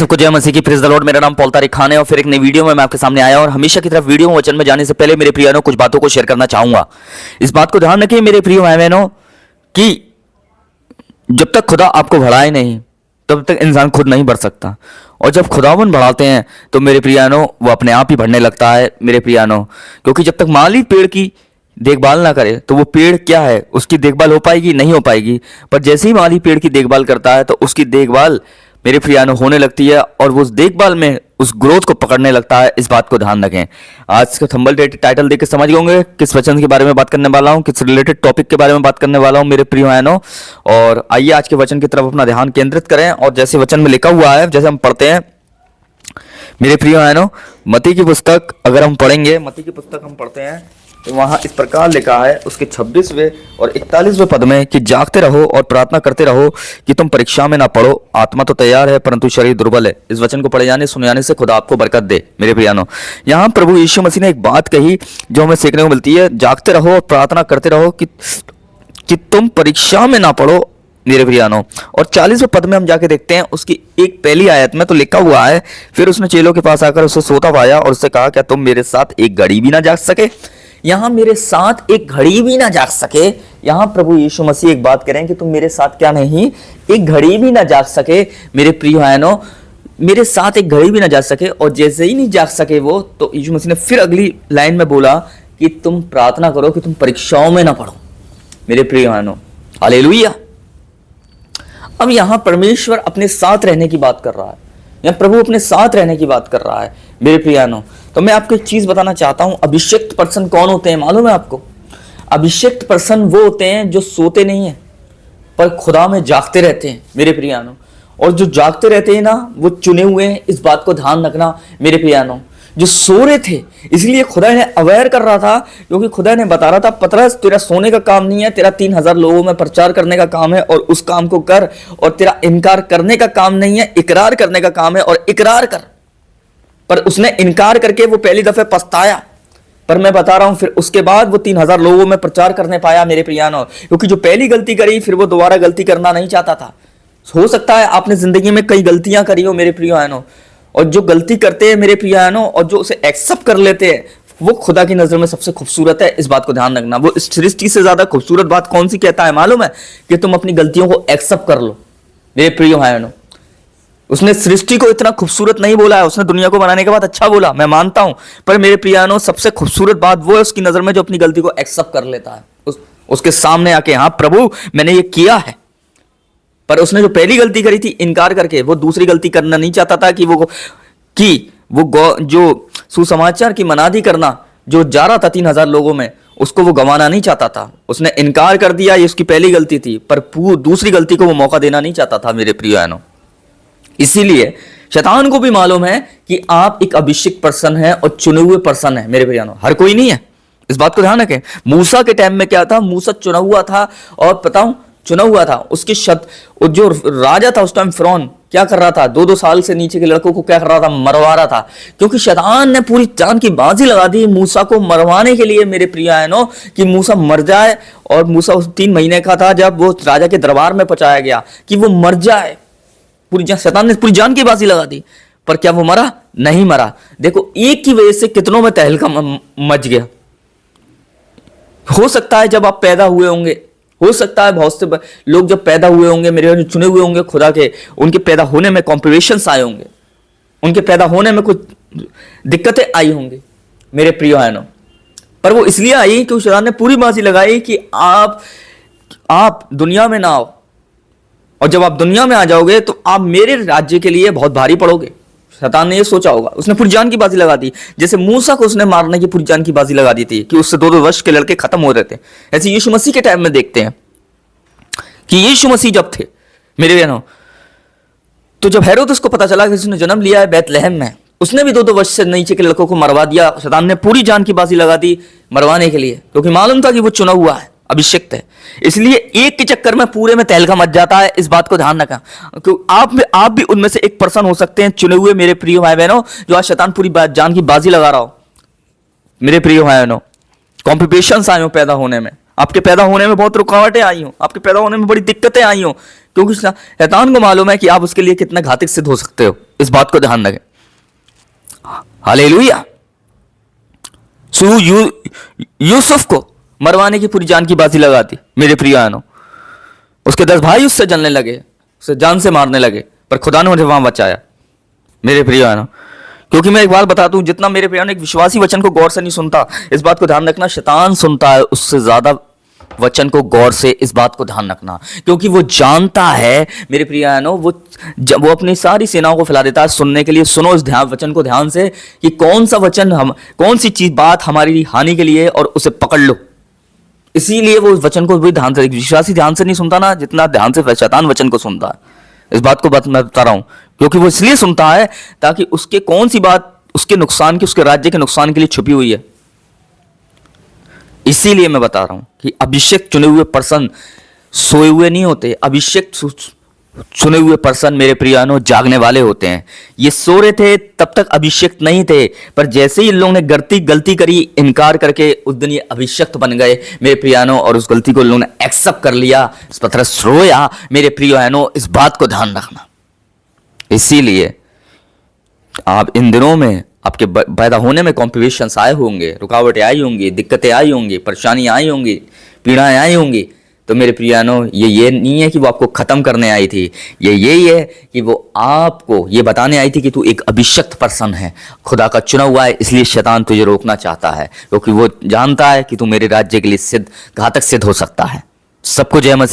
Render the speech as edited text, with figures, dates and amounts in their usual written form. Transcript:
सबको जय मसीह की, प्रेज द लॉर्ड। मेरा नाम पॉल तारिक खान है और फिर एक नई वीडियो में मैं आपके सामने आया और हमेशा की तरफ वीडियो वचन में जाने से पहले मेरे प्रिय बहनों कुछ बातों को शेयर करना चाहूंगा। इस बात को ध्यान रखिए मेरे प्रिय भाई बहनों कि जब तक खुदा आपको बढ़ाए नहीं तब तक इंसान खुद नहीं बढ़ सकता, और जब खुदावन बढ़ाते हैं तो मेरे प्रियानो वो अपने आप ही बढ़ने लगता है मेरे प्रियानो। क्योंकि जब तक माली पेड़ की देखभाल ना करे तो वो पेड़ क्या है, उसकी देखभाल हो पाएगी? नहीं हो पाएगी। पर जैसे ही माली पेड़ की देखभाल करता है तो उसकी देखभाल मेरे प्रियानो होने लगती है और वो उस देखभाल में उस ग्रोथ को पकड़ने लगता है। इस बात को ध्यान रखें। आज का थंबनेल टाइटल देख के समझ गए होंगे किस वचन के बारे में बात करने वाला हूं, किस रिलेटेड टॉपिक के बारे में बात करने वाला हूं मेरे प्रिय बहनों। और आइए आज के वचन की तरफ अपना ध्यान केंद्रित करें। और जैसे वचन में लिखा हुआ है, जैसे हम पढ़ते हैं मेरे प्रिय बहनों, मत्ती की पुस्तक अगर हम पढ़ेंगे, मत्ती की पुस्तक हम पढ़ते हैं तो वहां इस प्रकार लिखा है उसके 26वें और 41वें पद में कि जागते रहो और प्रार्थना करते रहो कि तुम परीक्षा में ना पड़ो। आत्मा तो तैयार है परंतु शरीर दुर्बल है। इस वचन को पढ़े जाने सुने जाने से खुदा आपको बरकत दे मेरे प्रियानो। यहाँ प्रभु यीशु मसीह ने एक बात कही जो हमें सीखने को मिलती है, जागते रहो और प्रार्थना करते रहो कि तुम परीक्षा में ना पड़ो मेरे प्रियानो। और 40वें पद में हम जाके देखते हैं उसकी एक पहली आयत में तो लिखा हुआ है, फिर उसने चेलों के पास आकर उसे सोता पाया और उससे कहा क्या तुम मेरे साथ एक घड़ी भी ना जाग सके? यहां मेरे साथ एक घड़ी भी ना जाग सके। यहां प्रभु यीशु मसीह एक बात करें कि तुम मेरे साथ क्या नहीं, एक घड़ी भी ना जाग सके मेरे प्रिय बहनों, मेरे साथ एक घड़ी भी ना जाग सके। और जैसे ही नहीं जाग सके वो, तो यीशु मसीह ने फिर अगली लाइन में बोला कि तुम प्रार्थना करो कि तुम परीक्षाओं में ना पड़ो मेरे प्रिय बहनों। हालेलुया। अब यहां परमेश्वर अपने साथ रहने की बात कर रहा है, यहाँ प्रभु अपने साथ रहने की बात कर रहा है मेरे प्रियानो। तो मैं आपको एक चीज बताना चाहता हूं, अभिषिक्त पर्सन कौन होते हैं मालूम है आपको? अभिषिक्त पर्सन वो होते हैं जो सोते नहीं है पर खुदा में जागते रहते हैं मेरे प्रियानो। और जो जागते रहते हैं ना वो चुने हुए हैं, इस बात को ध्यान रखना मेरे प्रियानो। जो सो रहे थे इसलिए खुदा ने अवेयर कर रहा था, क्योंकि खुदा ने बता रहा था पतरस तेरा सोने का काम नहीं है, तेरा 3000 लोगों में प्रचार करने का काम है और उस काम को कर। और तेरा इनकार करने का काम नहीं है, इकरार करने का काम है और इकरार कर। पर उसने इनकार करके वो पहली दफे पछताया, पर मैं बता रहा हूं फिर उसके बाद वो 3000 लोगों में प्रचार करने पाया मेरे प्रियानो। क्योंकि जो पहली गलती करी फिर वो दोबारा गलती करना नहीं चाहता था। हो सकता है आपने जिंदगी में कई गलतियां करी हो मेरे प्रियानो, और जो गलती करते हैं मेरे प्रियानो और जो उसे एक्सेप्ट कर लेते हैं वो खुदा की नजर में सबसे खूबसूरत है। इस बात को ध्यान रखना। वो इस सृष्टि से ज्यादा खूबसूरत बात कौन सी कहता है मालूम है? कि तुम अपनी गलतियों को एक्सेप्ट कर लो मेरे प्रिय भाइयों। उसने सृष्टि को इतना खूबसूरत नहीं बोला है, उसने दुनिया को बनाने के बाद अच्छा बोला, मैं मानता हूं। पर मेरे प्रियानो सबसे खूबसूरत बात वो है उसकी नजर में जो अपनी गलती को एक्सेप्ट कर लेता है, उसके सामने आके हाँ प्रभु मैंने ये किया है। पर उसने जो पहली गलती करी थी इनकार करके, वो दूसरी गलती करना नहीं चाहता था कि वो जो सुसमाचार की मनादी करना जो जा रहा था 3000 लोगों में, उसको वो गंवाना नहीं चाहता था। उसने इनकार कर दिया, ये उसकी पहली गलती थी, पर दूसरी गलती को वो मौका देना नहीं चाहता था मेरे प्रिय बहनों। इसीलिए शैतान को भी मालूम है कि आप एक अभिषिक्त पर्सन है और चुने हुए पर्सन है मेरे प्रिय बहनों। हर कोई नहीं है, इस बात को ध्यान रखें। मूसा के टाइम में क्या था, मूसा चुना हुआ था, और बताऊं चुना हुआ था उसकी जो राजा था उस टाइम फिरौन क्या कर रहा था, 2-2 साल से नीचे के लड़कों को क्या कर रहा था, मरवा रहा था। क्योंकि शैतान ने पूरी जान की बाजी लगा दी मूसा को मरवाने के लिए मेरे प्रिय बहनों, कि मूसा मर जाए। और मूसा उस 3 महीने का था जब वो राजा के दरबार में पहुंचाया गया कि वो मर जाए। शैतान ने पूरी जान की बाजी लगा दी, पर क्या वो मरा? नहीं मरा। देखो एक की वजह से कितनों में तहलका मच गया। हो सकता है जब आप पैदा हुए होंगे, हो सकता है बहुत से लोग जब पैदा हुए होंगे मेरे जो चुने हुए होंगे खुदा के, उनके पैदा होने में कॉम्प्लिकेशंस आए होंगे, उनके पैदा होने में कुछ दिक्कतें आई होंगी मेरे प्रिय बहनों। पर वो इसलिए आई क्योंकि शैतान ने पूरी बाजी लगाई कि आप दुनिया में ना आओ, और जब आप दुनिया में आ जाओगे तो आप मेरे राज्य के लिए बहुत भारी पड़ोगे। शैतान ने ये सोचा होगा, उसने पूरी जान की बाजी लगा दी। जैसे मूसा को उसने मारने की पूरी जान की बाजी लगा दी थी कि उससे 2-2 वर्ष के लड़के खत्म हो रहे थे। ऐसे यीशु मसीह के टाइम में देखते हैं कि यीशु मसीह जब थे मेरे बहनों, तो जब हेरोदेस को पता चला कि उसने जन्म लिया है बैतलहम में, उसने भी 2-2 वर्ष से नीचे के लड़कों को मरवा दिया। शैतान ने पूरी जान की बाजी लगा दी मरवाने के लिए, क्योंकि मालूम था कि वो चुना हुआ है, अभिषिक्त है। इसलिए एक के चक्कर में पूरे में तहलका मच जाता है। इस बात को ध्यान रखा, क्योंकि आप भी उनमें से एक पर्सन हो सकते हैं चुने हुए मेरे प्रिय भाई बहनों, जो आज शैतान पूरी जान की बाजी लगा रहा हो मेरे प्रिय भाई बहनों। कॉम्प्लिकेशंस आए हो पैदा होने में, आपके पैदा होने में बहुत रुकावटें आई हो, आपके पैदा होने में बड़ी दिक्कतें आई हो, क्योंकि शैतान को मालूम है कि आप उसके लिए कितना घातक सिद्ध हो सकते हो। इस बात को ध्यान रखें। हालेलुया। यूसुफ को मरवाने की पूरी जान की बाजी लगा दी मेरे प्रिय बहनों। उसके 10 भाई उससे जलने लगे, उसे जान से मारने लगे, पर खुदा ने उन्हें वहां बचाया मेरे प्रिय बहनों। क्योंकि मैं एक बात बताता हूं, जितना मेरे प्रिय एक विश्वासी वचन को गौर से नहीं सुनता, इस बात को ध्यान रखना, शैतान सुनता है उससे ज्यादा वचन को गौर से। इस बात को ध्यान रखना, क्योंकि वो जानता है मेरे प्रिय बहनों, वो अपनी सारी सेनाओं को फैला देता है सुनने के लिए। सुनो इस वचन को ध्यान से कि कौन सा वचन कौन सी चीज बात हमारी हानि के लिए, और उसे पकड़ लो। इसीलिए वो उस वचन को भी ध्यान से, विश्वासी ध्यान से नहीं सुनता ना, जितना ध्यान से शैतान वचन को सुनता है। इस बात को मैं बता रहा हूं, क्योंकि वो इसलिए सुनता है ताकि उसके कौन सी बात उसके नुकसान की, उसके राज्य के नुकसान के लिए छुपी हुई है। इसीलिए मैं बता रहा हूं कि अभिषेक चुने हुए पर्सन सोए हुए नहीं होते। अभिषेक चुने हुए पर्सन मेरे प्रियानो जागने वाले होते हैं। ये सो रहे थे तब तक अभिषेक नहीं थे, पर जैसे ही इन लोगों ने गलती करी, इनकार करके, उस दिन ये अभिषेक बन गए मेरे प्रियानो, और उस गलती को इन लोगों ने एक्सेप्ट कर लिया। इस पतरस रोया मेरे प्रियानो। इस बात को ध्यान रखना। इसीलिए आप इन दिनों में आपके पैदा होने में कॉम्प्लिकेशंस आए होंगे, रुकावटें आई होंगी, दिक्कतें आई होंगी, परेशानियां आई होंगी, पीड़ाएं आई होंगी। तो मेरे प्रियानो, ये नहीं है कि वो आपको खत्म करने आई थी, ये यही है कि वो आपको ये बताने आई थी कि तू एक अभिषिक्त पर्सन है, खुदा का चुना हुआ है। इसलिए शैतान तुझे रोकना चाहता है, क्योंकि वो जानता है कि तू मेरे राज्य के लिए घातक सिद्ध हो सकता है। सबको जय मसीह।